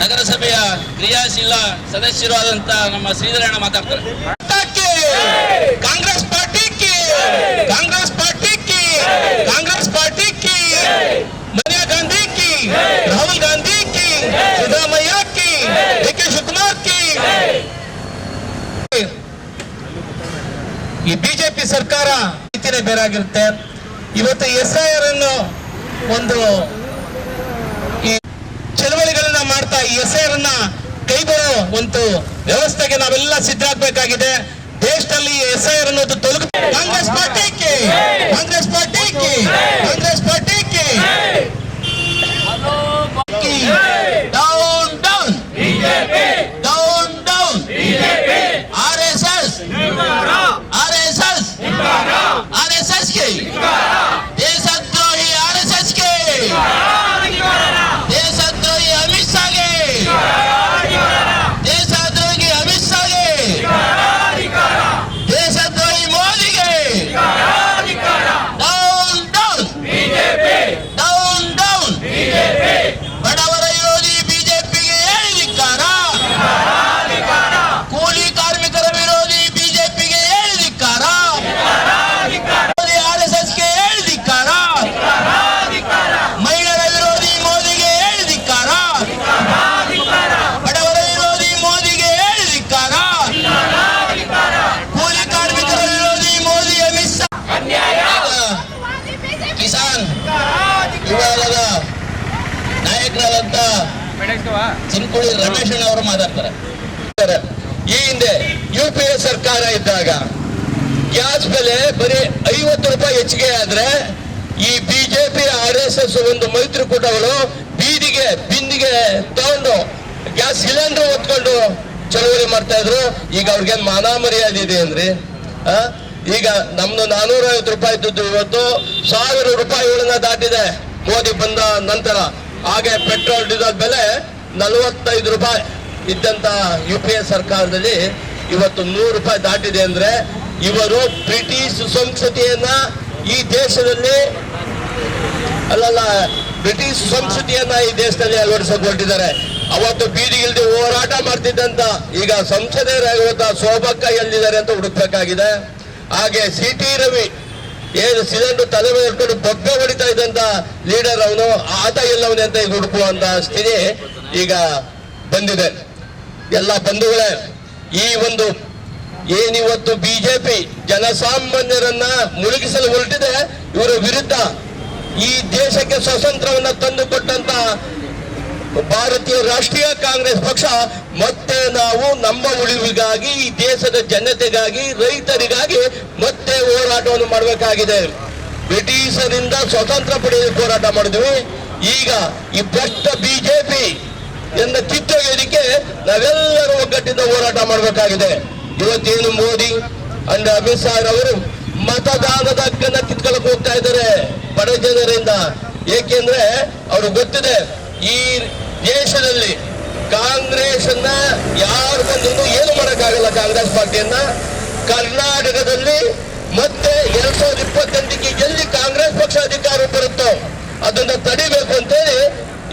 ನಗರಸಭೆಯ ಕ್ರಿಯಾಶೀಲ ಸದಸ್ಯರು ಆದಂತ ನಮ್ಮ ಶ್ರೀಧರಣ್ಣ ಮಾತಾಡ್ತಾರೆ. ಕಾಂಗ್ರೆಸ್ ಪಾರ್ಟಿ ಕಿ, ಕಾಂಗ್ರೆಸ್ ಪಾರ್ಟಿ ಕಿ, ಕಾಂಗ್ರೆಸ್ ಪಾರ್ಟಿ ಕಿ, ಸೋನಿಯಾ ಗಾಂಧಿ ಕಿ, ರಾಹುಲ್ ಗಾಂಧಿ ಕಿ, ಸಿದ್ದರಾಮಯ್ಯ ಕಿ, ಡಿ.ಕೆ. ಶಿವಕುಮಾರ್ ಕಿ. ಈ ಬಿಜೆಪಿ ಸರ್ಕಾರ ನೀತಿನೇ ಬೇರಾಗಿರುತ್ತೆ. ಇವತ್ತು SIR ಅನ್ನು ಒಂದು ಈ ಚಳವಳಿಗಳನ್ನ ಮಾಡ್ತಾ ಈ SIR ಅನ್ನ ಕೈಗೊಳ್ಳೋ ಒಂದು ವ್ಯವಸ್ಥೆಗೆ ನಾವೆಲ್ಲ ಸಿದ್ಧರಾಗಬೇಕಾಗಿದೆ. ದೇಶದಲ್ಲಿ SIR ಅನ್ನೋದು ತೊಲಗ. ಕಾಂಗ್ರೆಸ್ ಪಾರ್ಟಿಗೆ, ಕಾಂಗ್ರೆಸ್ ಪಾರ್ಟಿಗೆ, ಕಾಂಗ್ರೆಸ್ ಪಾರ್ಟಿಗೆ down down BJP, down down BJP, RSS RSS RSS ಗೆ ದೇಶದ್ರೋಹಿ, RSS ಗೆ ದೇಶದ್ರೋಹಿ ಅಮಿತ್ ಶಾಗೆ, ದೇಶದ್ರೋಹಿ ಅಮಿತ್ ಶಾಗೆ, ದೇಶದ್ರೋಹಿ ಮೋದಿಗೆ down down BJP, down down BJP, ಬಡವರ ವಿರೋಧಿ ಬಿಜೆಪಿಗೆ ಹೇಳಿಕಾರ, ಕೂಲಿ ಕಾರ್ಮಿಕರ ವಿರೋಧಿ ಬಿಜೆಪಿಗೆ ಹೇಳಿಕಾರ, RSSಗೆ ಹೇಳಿಕಾರ, ಮಹಿಳೆಯರ ವಿರೋಧಿ ಮೋದಿಗೆ ಹೇಳಿಕಾರ, ಬಡವರ ವಿರೋಧಿ ಮೋದಿಗೆ ಹೇಳಿಕಾರ, ಕೂಲಿ ಕಾರ್ಮಿಕರ ವಿರೋಧಿ ಮೋದಿ ಅಮಿತ್ ಶಾ. ಕಿಸಾನ್ ವಿಭಾಗದ ನಾಯಕರಾದಂತ ಚಿನ್ಕುಳಿ ರಮೇಶ್ ಅವರು ಮಾತಾಡ್ತಾರೆ. ಈ ಹಿಂದೆ UPA ಸರ್ಕಾರ ಇದ್ದಾಗ ಗ್ಯಾಸ್ ಬೆಲೆ ಬರೀ 50 ರೂಪಾಯಿ ಹೆಚ್ಚಿಗೆ ಆದ್ರೆ ಈ ಬಿಜೆಪಿ RSS ಒಂದು ಮೈತ್ರಿಕೂಟಗಳು ಬೀದಿಗೆ ಬಿಂದಿಗೆ ತಗೊಂಡು ಗ್ಯಾಸ್ ಸಿಲಿಂಡರ್ ಹೊತ್ಕೊಂಡು ಚಳವಳಿ ಮಾಡ್ತಾ ಇದ್ರು. ಈಗ ಅವ್ರಿಗೆ ಮಾನ ಮರ್ಯಾದೆ ಇದೆ ಅಂದ್ರೆ ಈಗ ನಮ್ದು 450 ರೂಪಾಯಿ ಇದ್ದದ್ದು ಇವತ್ತು 1000 ರೂಪಾಯಿಗಳನ್ನ ದಾಟಿದೆ ಮೋದಿ ಬಂದ ನಂತರ. ಹಾಗೆ ಪೆಟ್ರೋಲ್ ಡೀಸೆಲ್ ಬೆಲೆ 45 ರೂಪಾಯಿ ಇದ್ದಂತ UPA ಸರ್ಕಾರದಲ್ಲಿ ಇವತ್ತು 100 ರೂಪಾಯಿ ದಾಟಿದೆ ಅಂದ್ರೆ ಇವರು ಬ್ರಿಟಿಷ್ ಸಂಸ್ಕೃತಿಯನ್ನ ಈ ದೇಶದಲ್ಲಿ ಬ್ರಿಟಿಷ್ ಸಂಸ್ಕೃತಿಯನ್ನ ಈ ದೇಶದಲ್ಲಿ ಅಳವಡಿಸಿಕೊಂಡಿದ್ದಾರೆ. ಅವತ್ತು ಬೀದಿಗಿಲ್ದೆ ಹೋರಾಟ ಮಾಡ್ತಿದ್ದಂತ ಈಗ ಸಂಸದರಾಗಿರುವಂತ ಶೋಭಕ್ಕ ಎಲ್ಲಿದ್ದಾರೆ ಅಂತ ಹುಡುಕ್ಬೇಕಾಗಿದೆ. ಹಾಗೆ CT ರವಿ ಏನು ಸಿಲಿಂಡರ್ ತಲೆ ಮೇಲೆ ಇಟ್ಕೊಂಡು ಬೊಬ್ಬೆ ಹೊಡಿತಾ ಇದ್ದಂತ ಲೀಡರ್ ಅವನು, ಆತ ಎಲ್ಲವನೇ ಅಂತ ಈಗ ಹುಡುಕುವಂತ ಸ್ಥಿತಿ ಈಗ ಬಂದಿದೆ. ಎಲ್ಲ ಬಂಧುಗಳೇ, ಈ ಒಂದು ಏನಿವತ್ತು ಬಿಜೆಪಿ ಜನಸಾಮಾನ್ಯರನ್ನ ಮುಳುಗಿಸಲು ಹೊರಟಿದೆ, ಇವರ ವಿರುದ್ಧ ಈ ದೇಶಕ್ಕೆ ಸ್ವಾತಂತ್ರ್ಯವನ್ನ ತಂದುಕೊಟ್ಟಂತ ಭಾರತೀಯ ರಾಷ್ಟ್ರೀಯ ಕಾಂಗ್ರೆಸ್ ಪಕ್ಷ ಮತ್ತೆ ನಾವು ನಮ್ಮ ಉಳಿವಿಗಾಗಿ, ಈ ದೇಶದ ಜನತೆಗಾಗಿ, ರೈತರಿಗಾಗಿ ಮತ್ತೆ ಹೋರಾಟವನ್ನು ಮಾಡಬೇಕಾಗಿದೆ. ಬ್ರಿಟಿಷರಿಂದ ಸ್ವತಂತ್ರ ಪಡೆಯಲು ಹೋರಾಟ ಮಾಡಿದ್ವಿ. ಈಗ ಈ ಭ್ರಷ್ಟ ಬಿಜೆಪಿ ಎಂದ ಕಿತ್ತೊಗೆಯೋದಕ್ಕೆ ನಾವೆಲ್ಲರೂ ಒಗ್ಗಟ್ಟಿಂದ ಹೋರಾಟ ಮಾಡಬೇಕಾಗಿದೆ. ಇವತ್ತೇನು ಮೋದಿ ಅಂಡ್ ಅಮಿತ್ ಶಾ ಅವರು ಮತದಾನದ ಹಕ್ಕನ್ನ ಕಿತ್ಕೊಳ್ಳಕ್ ಹೋಗ್ತಾ ಇದ್ದಾರೆ ಬಡ ಜನರಿಂದ. ಏಕೆಂದ್ರೆ ಅವ್ರು ಗೊತ್ತಿದೆ ಈ ದೇಶದಲ್ಲಿ ಕಾಂಗ್ರೆಸ್ ಅನ್ನ ಯಾರು ಬಂದು ಏನು ಮಾಡಕ್ಕಾಗಲ್ಲ. ಕಾಂಗ್ರೆಸ್ ಪಾರ್ಟಿಯನ್ನ ಕರ್ನಾಟಕದಲ್ಲಿ ಮತ್ತೆ 2028ಕ್ಕೆ ಎಲ್ಲಿ ಕಾಂಗ್ರೆಸ್ ಪಕ್ಷ ಅಧಿಕಾರ ಬರುತ್ತೋ ಅದನ್ನ ತಡಿಬೇಕು ಅಂತೇಳಿ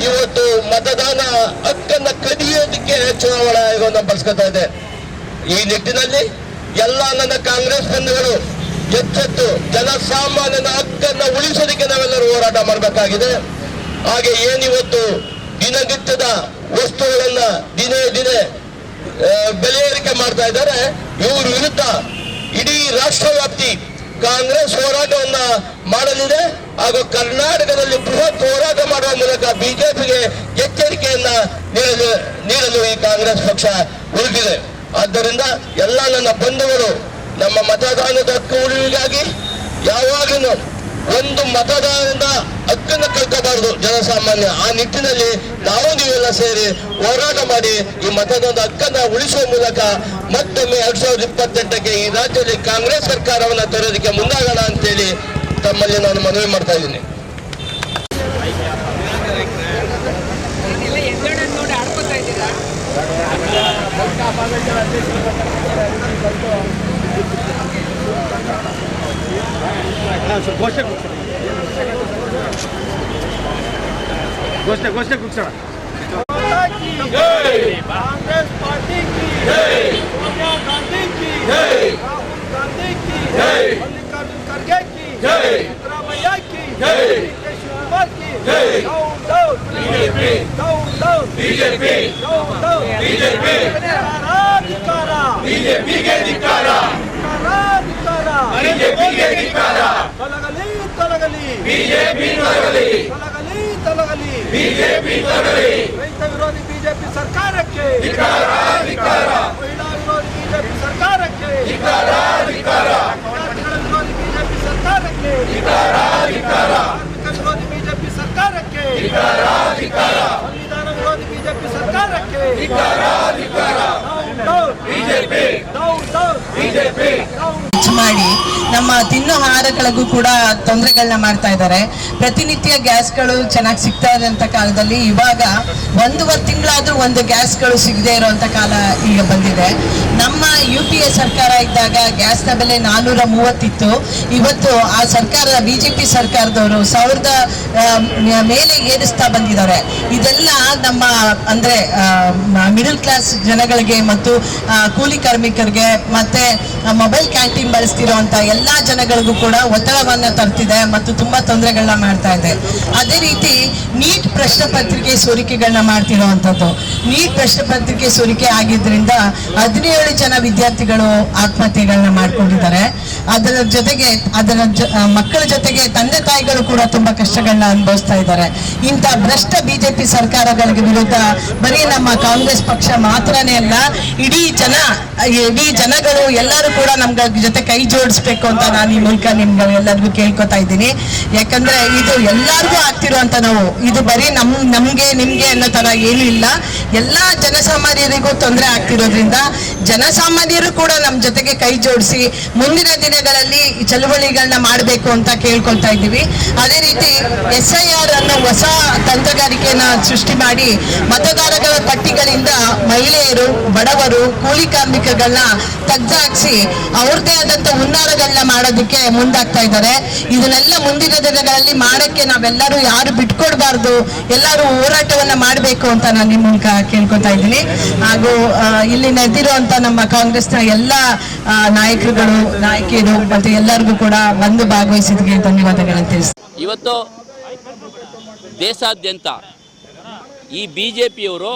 ಇವತ್ತು ಮತದಾನ ಹಕ್ಕನ್ನ ಕದಿಯೋದಕ್ಕೆ ಚುನಾವಣಾ ಆಯೋಗವನ್ನು ಬಳಸ್ಕೊತಾ ಇದೆ. ಈ ನಿಟ್ಟಿನಲ್ಲಿ ಎಲ್ಲ ನನ್ನ ಕಾಂಗ್ರೆಸ್ ಬಂಧುಗಳು ಎಚ್ಚೆತ್ತು ಜನಸಾಮಾನ್ಯನ ಹಕ್ಕನ್ನ ಉಳಿಸೋದಕ್ಕೆ ನಾವೆಲ್ಲರೂ ಹೋರಾಟ ಮಾಡಬೇಕಾಗಿದೆ. ಹಾಗೆ ಏನಿವತ್ತು ದಿನನಿತ್ಯದ ವಸ್ತುಗಳನ್ನ ದಿನೇ ದಿನೇ ಬೆಲೆ ಏರಿಕೆ ಮಾಡ್ತಾ ಇದ್ದಾರೆ, ಇವ್ರ ವಿರುದ್ಧ ಇಡೀ ರಾಷ್ಟ್ರವ್ಯಾಪ್ತಿ ಕಾಂಗ್ರೆಸ್ ಹೋರಾಟವನ್ನ ಮಾಡಲಿದೆ. ಹಾಗೂ ಕರ್ನಾಟಕದಲ್ಲಿ ಬೃಹತ್ ಹೋರಾಟ ಮಾಡುವ ಮೂಲಕ ಬಿಜೆಪಿಗೆ ಎಚ್ಚರಿಕೆಯನ್ನ ನೀಡಲು ಈ ಕಾಂಗ್ರೆಸ್ ಪಕ್ಷ ಹೊರಟಿದೆ. ಆದ್ದರಿಂದ ಎಲ್ಲ ನನ್ನ ಬಂಧುಗಳು ನಮ್ಮ ಮತದಾನದ ಹಕ್ಕು ಉಳಿವಿಗಾಗಿ ಯಾವಾಗಲೂ ಒಂದು ಮತದಾನದ ಹಕ್ಕನ್ನು ಕಳ್ಕೋಬಾರದು ಜನಸಾಮಾನ್ಯ. ಆ ನಿಟ್ಟಿನಲ್ಲಿ ನಾವು ನೀವೆಲ್ಲ ಸೇರಿ ಹೋರಾಟ ಮಾಡಿ ಈ ಮತದಾನದ ಹಕ್ಕನ್ನ ಉಳಿಸುವ ಮೂಲಕ ಮತ್ತೊಮ್ಮೆ 2028ಕ್ಕೆ ಈ ರಾಜ್ಯದಲ್ಲಿ ಕಾಂಗ್ರೆಸ್ ಸರ್ಕಾರವನ್ನ ತರೋದಕ್ಕೆ ಮುಂದಾಗೋಣ ಅಂತೇಳಿ ತಮ್ಮಲ್ಲಿ ನಾನು ಮನವಿ ಮಾಡ್ತಾ ಇದ್ದೀನಿ. ಘೋಷಣೆ ಕೂಗ್ಸೋಣ. कांग्रेस पार्टी की सोनिया गांधी की राहुल गांधी की मल्लिकार्जुन खड़गे की सिद्धरामैया की डी.के. शिवकुमार की down down BJP down down BJP down down BJP ಧಿಕ್ಕಾರ ಬಿಜೆಪಿಗೆ ಧಿಕ್ಕಾರ ಧಿಕ್ಕಾರ ಬಿಜೆಪಿಗೆ ಧಿಕ್ಕಾರ ತೊಲಗಲಿ ತೊಲಗಲಿ ಬಿಜೆಪಿ ತೊಲಗಲಿ ತೊಲಗಲಿ ತೊಲಗಲಿ ಬಿಜೆಪಿ ತೊಲಗಲಿ ರೈತ ವಿರೋಧಿ ಬಿಜೆಪಿ ಸರ್ಕಾರಕ್ಕೆ ಧಿಕ್ಕಾರ ಧಿಕ್ಕಾರ ಮಹಿಳಾ ವಿರೋಧಿ ಬಿಜೆಪಿ ಸರ್ಕಾರಕ್ಕೆ ಧಿಕ್ಕಾರ ಧಿಕ್ಕಾರ ವಿದ್ಯಾರ್ಥಿಗಳ ವಿರೋಧಿ ಬಿಜೆಪಿ ಸರ್ಕಾರಕ್ಕೆ ಧಿಕ್ಕಾರ ಧಿಕ್ಕಾರ ಕಾರ್ಮಿಕ ವಿರೋಧಿ ಬಿಜೆಪಿ ಸರ್ಕಾರಕ್ಕೆ ಧಿಕ್ಕಾರ ಧಿಕ್ಕಾರ ಸಂವಿಧಾನ ವಿರೋಧಿ ಬಿಜೆಪಿ ಸರ್ಕಾರಕ್ಕೆ ಧಿಕ್ಕಾರ ಧಿಕ್ಕಾರ ಬಿಜೆಪಿ ಡೌನ್ ಡೌನ್ ಬಿಜೆಪಿ ಹೆಚ್ಚು ಮಾಡಿ ನಮ್ಮ ತಿನ್ನೋ ಆಹಾರಗಳಿಗೂ ಕೂಡ ತೊಂದರೆಗಳನ್ನ ಮಾಡ್ತಾ ಇದ್ದಾರೆ. ಪ್ರತಿನಿತ್ಯ ಗ್ಯಾಸ್ಗಳು ಚೆನ್ನಾಗಿ ಸಿಗ್ತಾ ಇರೋಂಥ ಕಾಲದಲ್ಲಿ ಇವಾಗ 1.5 ತಿಂಗಳಾದ್ರೂ ಒಂದು ಗ್ಯಾಸ್ಗಳು ಸಿಗದೆ ಇರೋಂಥ ಕಾಲ ಈಗ ಬಂದಿದೆ. ನಮ್ಮ UPA ಸರ್ಕಾರ ಇದ್ದಾಗ ಗ್ಯಾಸ್ನ ಬೆಲೆ 430 ಇತ್ತು. ಇವತ್ತು ಆ ಸರ್ಕಾರ BJP ಸರ್ಕಾರದವರು 1000 ಮೇಲೆ ಏರಿಸ್ತಾ ಬಂದಿದ್ದಾರೆ. ಇದೆಲ್ಲ ನಮ್ಮ ಅಂದ್ರೆ ಮಿಡಲ್ ಕ್ಲಾಸ್ ಜನಗಳಿಗೆ ಮತ್ತು ಕೂಲಿ ಕಾರ್ಮಿಕರಿಗೆ ಮತ್ತೆ ಮೊಬೈಲ್ ಕ್ಯಾಂಟೀನ್ ಬಳಸ್ತಿರೋಂಥ ಎಲ್ಲಾ ಜನಗಳಿಗೂ ಕೂಡ ಒತ್ತಡವನ್ನ ತರ್ತಿದೆ ಮತ್ತು ತುಂಬಾ ತೊಂದರೆಗಳನ್ನ ಮಾಡ್ತಾ ಇದೆ. ಅದೇ ರೀತಿ ನೀಟ್ ಪ್ರಶ್ನೆ ಪತ್ರಿಕೆ ಸೋರಿಕೆಗಳನ್ನ ಮಾಡ್ತಿರೋವಂಥದ್ದು. ನೀಟ್ ಪ್ರಶ್ನೆ ಪತ್ರಿಕೆ ಸೋರಿಕೆ ಆಗಿದ್ರಿಂದ 17 ಜನ ವಿದ್ಯಾರ್ಥಿಗಳು ಆತ್ಮಹತ್ಯೆಗಳನ್ನ ಮಾಡ್ಕೊಂಡಿದ್ದಾರೆ. ಅದರ ಜೊತೆಗೆ ಮಕ್ಕಳ ಜೊತೆಗೆ ತಂದೆ ತಾಯಿಗಳು ಕೂಡ ತುಂಬಾ ಕಷ್ಟಗಳನ್ನ ಅನುಭವಿಸ್ತಾ ಇದ್ದಾರೆ. ಇಂಥ ಭ್ರಷ್ಟ BJP ಸರ್ಕಾರಗಳಿಗೆ ವಿರುದ್ಧ ಬರೀ ನಮ್ಮ ಕಾಂಗ್ರೆಸ್ ಪಕ್ಷ ಮಾತ್ರನೇ ಅಲ್ಲ, ಇಡೀ ಜನಗಳು ಎಲ್ಲರೂ ಕೂಡ ನಮ್ಗಳ ಜೊತೆ ಕೈ ಜೋಡಿಸ್ಬೇಕು ಅಂತ ನಾನು ಈ ಮೂಲಕ ನಿಮ್ಗೆ ಎಲ್ಲರಿಗೂ ಕೇಳ್ಕೊತಾ ಇದ್ದೀನಿ. ಯಾಕಂದ್ರೆ ಇದು ಎಲ್ಲರಿಗೂ ಆಗ್ತಿರುವಂತ ನೋವು. ಇದು ಬರೀ ನಮ್ಗೆ ನಿಮ್ಗೆ ಅನ್ನೋ ತರ ಏನು ಇಲ್ಲ, ಎಲ್ಲಾ ಜನಸಾಮಾನ್ಯರಿಗೂ ತೊಂದರೆ ಆಗ್ತಿರೋದ್ರಿಂದ ಜನಸಾಮಾನ್ಯರು ಕೂಡ ನಮ್ಮ ಜೊತೆಗೆ ಕೈ ಜೋಡಿಸಿ ಮುಂದಿನ ದಿನಗಳಲ್ಲಿ ಚಳುವಳಿಗಳನ್ನ ಮಾಡಬೇಕು ಅಂತ ಕೇಳ್ಕೊಳ್ತಾ ಇದ್ದೀವಿ. ಅದೇ ರೀತಿ SIR ಅನ್ನೋ ಹೊಸ ತಂತ್ರಗಾರಿಕೆಯನ್ನ ಸೃಷ್ಟಿ ಮಾಡಿ ಮತದಾರಗಳ ಪಟ್ಟಿಗಳಿಂದ ಮಹಿಳೆಯರು, ಬಡವರು, ಕೂಲಿ ಕಾರ್ಮಿಕಗಳನ್ನ ತೆಗೆದುಹಾಕಿಸಿ ಅವ್ರದ್ದೇ ಆದಂತ ಹುನ್ನಾರಗಳನ್ನ ಮಾಡೋದಕ್ಕೆ ಮುಂದಾಗ್ತಾ ಇದ್ದಾರೆ. ಇದನ್ನೆಲ್ಲ ಮುಂದಿನ ದಿನಗಳಲ್ಲಿ ಮಾಡಕ್ಕೆ ನಾವೆಲ್ಲರೂ ಯಾರು ಬಿಟ್ಕೊಡ್ಬಾರ್ದು, ಎಲ್ಲರೂ ಹೋರಾಟವನ್ನ ಮಾಡಬೇಕು ಅಂತ ನಾನು ನಿಮ್ಮ ಮೂಲಕ ಕೇಳ್ಕೊತಾ ಇದ್ದೀನಿ. ಹಾಗೂ ಇಲ್ಲಿ ನಡೆದಿರುವಂತ ನಮ್ಮ ಕಾಂಗ್ರೆಸ್ನ ಎಲ್ಲ ನಾಯಕಿಯರು ಮತ್ತೆ ಎಲ್ಲರಿಗೂ ಕೂಡ ಬಂದು ಭಾಗವಹಿಸಿದ್ಗೆ ಧನ್ಯವಾದಗಳನ್ನು ತಿಳಿಸ್ತೀನಿ. ಇವತ್ತು ದೇಶಾದ್ಯಂತ ಈ BJPಯವರು,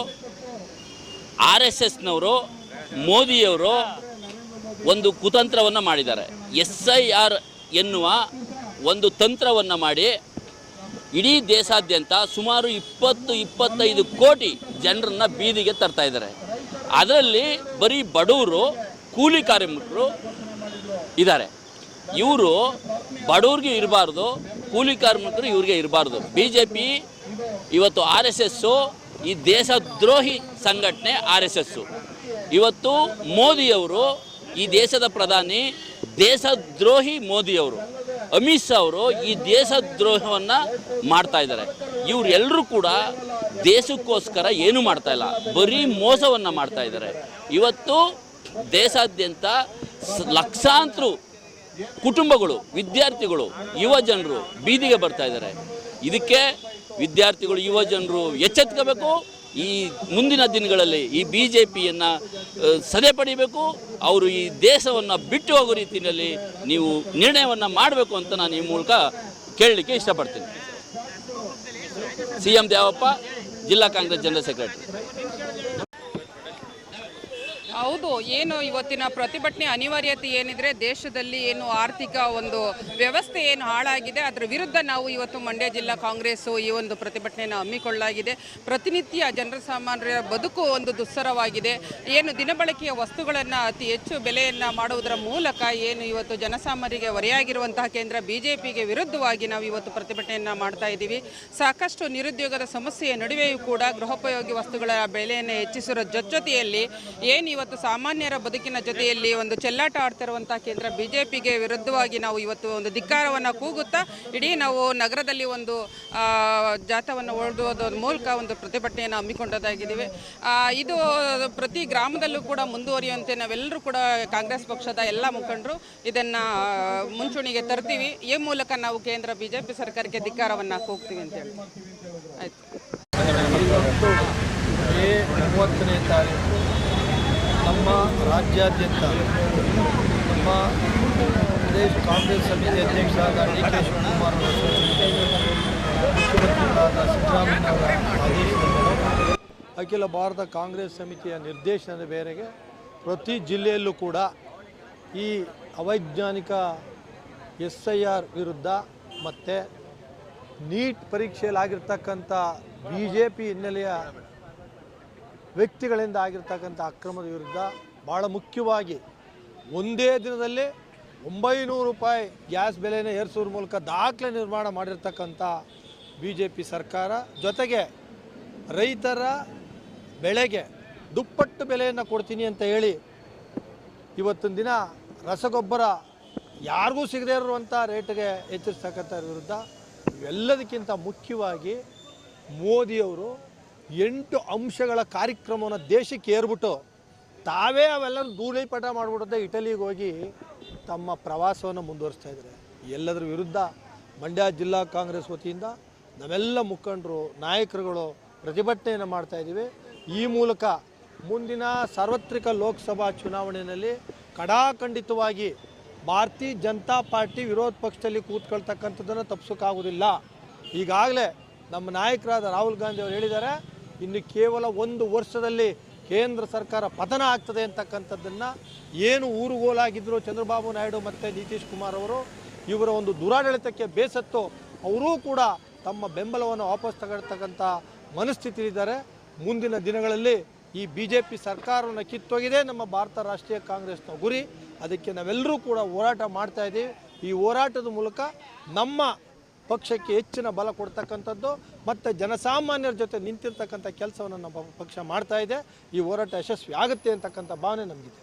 RSSನವರು, ಮೋದಿಯವರು ಒಂದು ಕುತಂತ್ರವನ್ನು ಮಾಡಿದ್ದಾರೆ. SIR ಎನ್ನುವ ಒಂದು ತಂತ್ರವನ್ನು ಮಾಡಿ ಇಡೀ ದೇಶಾದ್ಯಂತ ಸುಮಾರು 20-25 ಕೋಟಿ ಜನರನ್ನು ಬೀದಿಗೆ ತರ್ತಾ ಇದ್ದಾರೆ. ಅದರಲ್ಲಿ ಬರೀ ಬಡವರು, ಕೂಲಿ ಕಾರ್ಮಿಕರು ಇದ್ದಾರೆ. ಇವರು ಬಡವ್ರಿಗೆ ಇರಬಾರ್ದು, ಕೂಲಿ ಕಾರ್ಮಿಕರು ಇವ್ರಿಗೆ ಇರಬಾರ್ದು. BJP ಇವತ್ತು RSS ಈ ದೇಶದ್ರೋಹಿ ಸಂಘಟನೆ RSS. ಇವತ್ತು ಮೋದಿಯವರು ಈ ದೇಶದ ಪ್ರಧಾನಿ ದೇಶದ್ರೋಹಿ ಮೋದಿಯವರು, ಅಮಿತ್ ಶಾ ಅವರು ಈ ದೇಶದ್ರೋಹವನ್ನು ಮಾಡ್ತಾ ಇದ್ದಾರೆ. ಇವರೆಲ್ಲರೂ ಕೂಡ ದೇಶಕ್ಕೋಸ್ಕರ ಏನು ಮಾಡ್ತಾ ಇಲ್ಲ, ಬರೀ ಮೋಸವನ್ನು ಮಾಡ್ತಾ ಇದ್ದಾರೆ. ಇವತ್ತು ದೇಶಾದ್ಯಂತ ಲಕ್ಷಾಂತರ ಕುಟುಂಬಗಳು, ವಿದ್ಯಾರ್ಥಿಗಳು, ಯುವ ಜನರು ಬೀದಿಗೆ ಬರ್ತಾ ಇದ್ದಾರೆ. ಇದಕ್ಕೆ ವಿದ್ಯಾರ್ಥಿಗಳು, ಯುವ ಜನರು ಎಚ್ಚೆತ್ಕೋಬೇಕು. ಈ ಮುಂದಿನ ದಿನಗಳಲ್ಲಿ ಈ BJPಯನ್ನು ಸದೆ ಪಡಿಬೇಕು. ಅವರು ಈ ದೇಶವನ್ನು ಬಿಟ್ಟು ಹೋಗೋ ರೀತಿಯಲ್ಲಿ ನೀವು ನಿರ್ಣಯವನ್ನು ಮಾಡಬೇಕು ಅಂತ ನಾನು ಈ ಮೂಲಕ ಕೇಳಲಿಕ್ಕೆ ಇಷ್ಟಪಡ್ತೀನಿ. CM ದೇವಪ್ಪ, ಜಿಲ್ಲಾ ಕಾಂಗ್ರೆಸ್ ಜನರಲ್ ಸೆಕ್ರೆಟರಿ. ಹೌದು, ಏನು ಇವತ್ತಿನ ಪ್ರತಿಭಟನೆ ಅನಿವಾರ್ಯತೆ ಏನಿದ್ರೆ ದೇಶದಲ್ಲಿ ಏನು ಆರ್ಥಿಕ ಒಂದು ವ್ಯವಸ್ಥೆ ಏನು ಹಾಳಾಗಿದೆ ಅದರ ವಿರುದ್ಧ ನಾವು ಇವತ್ತು ಮಂಡ್ಯ ಜಿಲ್ಲಾ ಕಾಂಗ್ರೆಸ್ ಈ ಒಂದು ಪ್ರತಿಭಟನೆಯನ್ನು ಹಮ್ಮಿಕೊಳ್ಳಲಾಗಿದೆ. ಪ್ರತಿನಿತ್ಯ ಜನಸಾಮಾನ್ಯರ ಬದುಕು ಒಂದು ದುಸ್ತರವಾಗಿದೆ. ಏನು ದಿನಬಳಕೆಯ ವಸ್ತುಗಳನ್ನು ಅತಿ ಹೆಚ್ಚು ಬೆಲೆಯನ್ನು ಮಾಡುವುದರ ಮೂಲಕ ಏನು ಇವತ್ತು ಜನಸಾಮಾನ್ಯರಿಗೆ ಹೊರೆಯಾಗಿರುವಂತಹ ಕೇಂದ್ರ BJPಗೆ ವಿರುದ್ಧವಾಗಿ ನಾವು ಇವತ್ತು ಪ್ರತಿಭಟನೆಯನ್ನು ಮಾಡ್ತಾ ಇದ್ದೀವಿ. ಸಾಕಷ್ಟು ನಿರುದ್ಯೋಗದ ಸಮಸ್ಯೆಯ ನಡುವೆಯೂ ಕೂಡ ಗೃಹೋಪಯೋಗಿ ವಸ್ತುಗಳ ಬೆಲೆಯನ್ನು ಹೆಚ್ಚಿಸಿರೋ ಜೊತೆಯಲ್ಲಿ ಏನು ಇವತ್ತು ಸಾಮಾನ್ಯರ ಬದುಕಿನ ಜೊತೆಯಲ್ಲಿ ಒಂದು ಚೆಲ್ಲಾಟ ಆಡ್ತಿರುವಂತಹ ಕೇಂದ್ರ BJPಗೆ ವಿರುದ್ಧವಾಗಿ ನಾವು ಇವತ್ತು ಒಂದು ಧಿಕ್ಕಾರವನ್ನು ಕೂಗುತ್ತಾ ಇಡೀ ನಾವು ನಗರದಲ್ಲಿ ಒಂದು ಜಾಥಾವನ್ನು ಹೊರಡುವುದರ ಮೂಲಕ ಒಂದು ಪ್ರತಿಭಟನೆಯನ್ನು ಹಮ್ಮಿಕೊಂಡದಾಗಿದ್ದೀವಿ. ಇದು ಪ್ರತಿ ಗ್ರಾಮದಲ್ಲೂ ಕೂಡ ಮುಂದುವರಿಯುವಂತೆ ನಾವೆಲ್ಲರೂ ಕೂಡ ಕಾಂಗ್ರೆಸ್ ಪಕ್ಷದ ಎಲ್ಲ ಮುಖಂಡರು ಇದನ್ನು ಮುಂಚೂಣಿಗೆ ತರ್ತೀವಿ. ಈ ಮೂಲಕ ನಾವು ಕೇಂದ್ರ BJP ಸರ್ಕಾರಕ್ಕೆ ಧಿಕ್ಕಾರವನ್ನು ಕೂಗ್ತೀವಿ ಅಂತೇಳಿ. ಆಯ್ತು. ಮೇ 30ನೇ ತಾರೀಕು ನಮ್ಮ ರಾಜ್ಯಾದ್ಯಂತ ನಮ್ಮ ಪ್ರದೇಶ ಕಾಂಗ್ರೆಸ್ ಸಮಿತಿ ಅಧ್ಯಕ್ಷರಾದ ಡಿ.ಕೆ. ಶಿವಕುಮಾರ್ ಅವರ ಸೂಚನೆಗೆ ಮುಖ್ಯಮಂತ್ರಿಗಳಾದ ಸಿದ್ದರಾಮಯ್ಯನವರ ಆದೇಶದ ಅಖಿಲ ಭಾರತ ಕಾಂಗ್ರೆಸ್ ಸಮಿತಿಯ ನಿರ್ದೇಶನದ ಮೇರೆಗೆ ಪ್ರತಿ ಜಿಲ್ಲೆಯಲ್ಲೂ ಕೂಡ ಈ ಅವೈಜ್ಞಾನಿಕ SIR ವಿರುದ್ಧ ಮತ್ತು ನೀಟ್ ಪರೀಕ್ಷೆಯಲ್ಲಾಗಿರ್ತಕ್ಕಂಥ BJP ಹಿನ್ನೆಲೆಯ ವ್ಯಕ್ತಿಗಳಿಂದ ಆಗಿರ್ತಕ್ಕಂಥ ಅಕ್ರಮದ ವಿರುದ್ಧ ಭಾಳ ಮುಖ್ಯವಾಗಿ ಒಂದೇ ದಿನದಲ್ಲಿ 900 ರೂಪಾಯಿ ಗ್ಯಾಸ್ ಬೆಲೆನ ಏರಿಸೋದ್ರ ಮೂಲಕ ದಾಖಲೆ ನಿರ್ಮಾಣ ಮಾಡಿರ್ತಕ್ಕಂಥ BJP ಸರ್ಕಾರ, ಜೊತೆಗೆ ರೈತರ ಬೆಳೆಗೆ ದುಪ್ಪಟ್ಟು ಬೆಲೆಯನ್ನು ಕೊಡ್ತೀನಿ ಅಂತ ಹೇಳಿ ಇವತ್ತಿನ ದಿನ ರಸಗೊಬ್ಬರ ಯಾರಿಗೂ ಸಿಗದೇ ಇರುವಂಥ ರೇಟ್ಗೆ ಹೆಚ್ಚಿಸ್ತಕ್ಕಂಥ ವಿರುದ್ಧ, ಇವೆಲ್ಲದಕ್ಕಿಂತ ಮುಖ್ಯವಾಗಿ ಮೋದಿಯವರು 8 ಅಂಶಗಳ ಕಾರ್ಯಕ್ರಮವನ್ನು ದೇಶಕ್ಕೆ ಏರ್ಬಿಟ್ಟು ತಾವೇ ಅವೆಲ್ಲರೂ ಧೂಳೀಪಟ ಮಾಡಿಬಿಡುತ್ತೆ ಇಟಲಿಗೆ ಹೋಗಿ ತಮ್ಮ ಪ್ರವಾಸವನ್ನು ಮುಂದುವರಿಸ್ತಾ ಇದ್ದಾರೆ. ಎಲ್ಲದರ ವಿರುದ್ಧ ಮಂಡ್ಯ ಜಿಲ್ಲಾ ಕಾಂಗ್ರೆಸ್ ವತಿಯಿಂದ ನಾವೆಲ್ಲ ಮುಖಂಡರು ನಾಯಕರುಗಳು ಪ್ರತಿಭಟನೆಯನ್ನು ಮಾಡ್ತಾಯಿದ್ದೀವಿ. ಈ ಮೂಲಕ ಮುಂದಿನ ಸಾರ್ವತ್ರಿಕ ಲೋಕಸಭಾ ಚುನಾವಣೆಯಲ್ಲಿ ಕಡಾಖಂಡಿತವಾಗಿ ಭಾರತೀಯ ಜನತಾ ಪಾರ್ಟಿ ವಿರೋಧ ಪಕ್ಷದಲ್ಲಿ ಕೂತ್ಕೊಳ್ತಕ್ಕಂಥದ್ದನ್ನು ತಪ್ಪಿಸೋಕ್ಕಾಗೋದಿಲ್ಲ. ಈಗಾಗಲೇ ನಮ್ಮ ನಾಯಕರಾದ ರಾಹುಲ್ ಗಾಂಧಿ ಅವರು ಹೇಳಿದ್ದಾರೆ, ಇನ್ನು ಕೇವಲ 1 ವರ್ಷದಲ್ಲಿ ಕೇಂದ್ರ ಸರ್ಕಾರ ಪತನ ಆಗ್ತದೆ ಅಂತಕ್ಕಂಥದ್ದನ್ನು ಏನು ಊರುಗೋಲಾಗಿದ್ದರು ಚಂದ್ರಬಾಬು ನಾಯ್ಡು ಮತ್ತು ನಿತೀಶ್ ಕುಮಾರ್ ಅವರು, ಇವರ ಒಂದು ದುರಾಡಳಿತಕ್ಕೆ ಬೇಸತ್ತು ಅವರೂ ಕೂಡ ತಮ್ಮ ಬೆಂಬಲವನ್ನು ವಾಪಸ್ ತಗೊಳ್ತಕ್ಕಂಥ ಮನಸ್ಥಿತಿಯಿದ್ದಾರೆ. ಮುಂದಿನ ದಿನಗಳಲ್ಲಿ ಈ BJP ಸರ್ಕಾರವನ್ನು ಕಿತ್ತೊಗೆದೇ ನಮ್ಮ ಭಾರತ ರಾಷ್ಟ್ರೀಯ ಕಾಂಗ್ರೆಸ್ನ ಗುರಿ. ಅದಕ್ಕೆ ನಾವೆಲ್ಲರೂ ಕೂಡ ಹೋರಾಟ ಮಾಡ್ತಾ ಇದ್ದೀವಿ. ಈ ಹೋರಾಟದ ಮೂಲಕ ನಮ್ಮ ಪಕ್ಷಕ್ಕೆ ಹೆಚ್ಚಿನ ಬಲ ಕೊಡ್ತಕ್ಕಂಥದ್ದು ಮತ್ತು ಜನಸಾಮಾನ್ಯರ ಜೊತೆ ನಿಂತಿರ್ತಕ್ಕಂಥ ಕೆಲಸವನ್ನು ನಮ್ಮ ಪಕ್ಷ ಮಾಡ್ತಾ ಇದೆ. ಈ ಹೋರಾಟ ಯಶಸ್ವಿ ಆಗುತ್ತೆ ಅಂತಕ್ಕಂಥ ಭಾವನೆ ನಮಗಿದೆ.